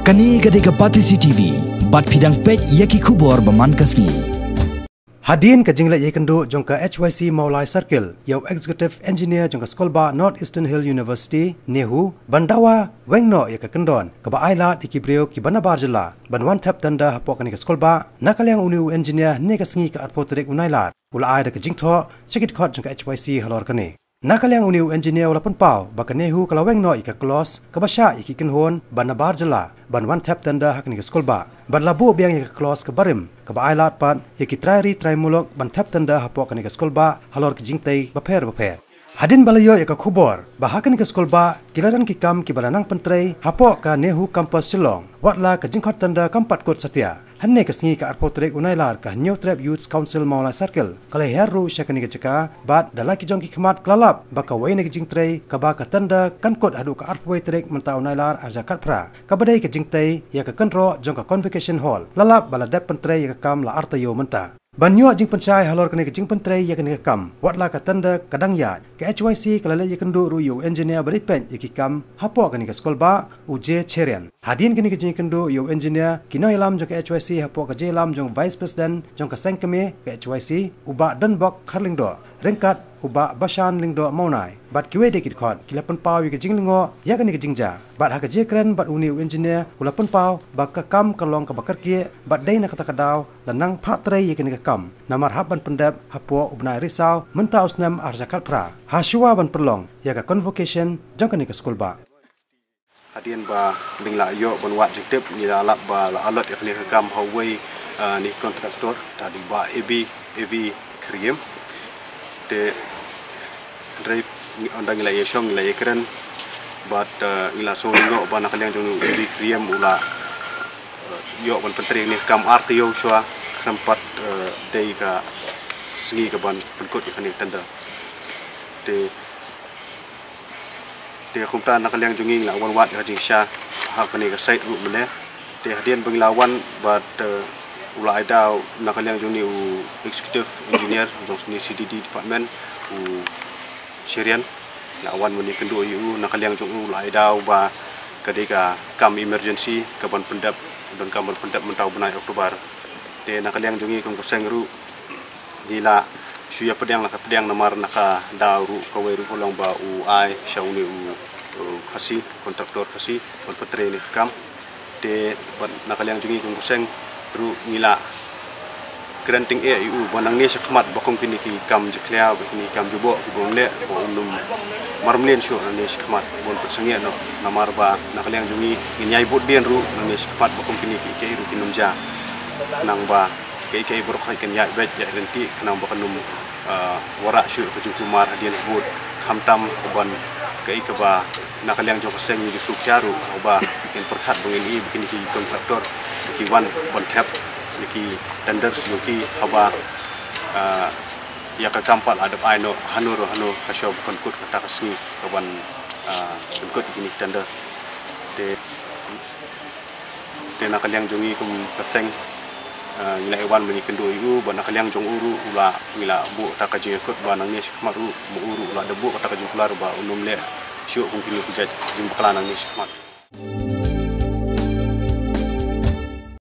Kani gadega pati CCTV, bat pidang pek yaki kubor baman kasni. Hadin ke jingla Ïakynduh jong ke HYC Maulai Circle, yau Executive Engineer jong ke Sekolah North Eastern Hill University, Nehu, bandawa wengno ya ke kendon, ke ba ailat iki brio ki bana barjela, banwan Thep tanda hapok kani ke sekolah nakaliang uniu engineer ne ke sengi ke arpoterik unailat, ula ai de ke jingtho, cekit khot jong ke HYC Halor kani. Nakaliang uniu engineer wala pun pau baka Nehu kalau wengno ika klos ke basya iki kinhon bana barjela, banwan Thep tanda hakni ke sekolah. Ban labu biang ika klos ke barim, ke ba ailat pat yaki trai mulok ban Thep tanda hapok kani ke sekolah Halor ke jingtai baper. Hadin balayo yaka kubor, bahakan ke sekolah kilaran kikam ki balanang pentrai hapok ka Nehu kampus Shillong, watla ke jingkot tanda kampat kot setia. Hanne ke sengi ke arpotrek unailar ke New Thep Youth Council Maulai Circle, kalau Hiar ru syakani ke ceka, bat dalaki jong ki kemat kelalap, baka wain ke jingtrai ke baka tanda kan kot hadu ke arpoi trek mentau unailar arjakat pra, ke badai ke jingtai ya ke kenro jong ke convocation hall, lalap baladep pentrai ya ke kam la artayo mentah. Banyo jing pencai Halor kene ke jing pentrai ya kene ke kam watla ka tanda kadang ya ke HYC kalale Ïakynduh ru engineer beripen ya kam hapo kene ke sekolah UJ Cherian hadin kene ke jing Ïakynduh engineer kino ilam jong ke HYC hapo ke jelam jong vice president jong ke sengkeme ke HYC uba denbok kharlingdo rengkat uba basan lingdo maunai bat kiwe dekit khot kilapan pau ke jing lingo ya kene ke jingja bat ha ke jekren bat uniu engineer ulapan pau bak ka kam kalong ke bakar kie bat dai na kata kadau lanang phatrai ya kene ke kam namar haban pendap hapo ubnai risau menta usnam arjakat pra hasua ban perlong ya ka convocation jong kene ke sekolah hadin ba bingla yo bon wat jitep ni alap ba alot ya kene ke kam hawai ni kontraktor tadi ba AV kriem de drive ondang ila yesong ila yekren bat ila songo ba nakaliang jong AV kriem ula yo ban pentri ni kam RTO swa tempat day ka sengi ke ban penkut ikan tanda de kumta nakaliang jonging la wan wat hajing sha ha kani ka site ru mele de hadian benglawan bat ula aidau nakaliang jongi executive engineer jong ni CDD department u Syrian la wan meni kendo yu nakaliang jong ula aidau ba kadika kam emergency ke ban pendap dan kam pendap mentau benai Oktober de nakaliang jongi kong sengru dila suya pedang nak pedang namar naka dauru kaweru kolong ba u ai shauni u khasi kontraktor khasi kon petre ni kam de nakaliang jongi kong seng ru ngila granting EU banang ni sekhmat bakong kini ki kam jeklia kini kam jubo ki bongle bo umum marmlen syo ni sekhmat bon persengia no namar ba nakaliang jongi nginyai bot bien ru ni sekhmat bakong kini ki ke ru kinumja nang ba kai borok hai kan ya bet ya renti kenang ba kanum warak syur ke jumar hadian bot khamtam ban kai ke ba nakaliang jong seng ni su kyaru ba ken perkhat bengin i bikin ki kontraktor ki wan bon Thep ki tender suki haba ya ka kampal adap aino hanur hasyob konkut kata kasni kawan konkut kini tender de nakaliang jongi kum kaseng ngila ewan meni kendo iu ba nakaliang jong uru ula ngila bu takajing ikut ba nang ni sikmaru mu uru ula debu kata kajing kelar ba unum le syuk mungkin ku jaj jing bakalan nang ni sikmat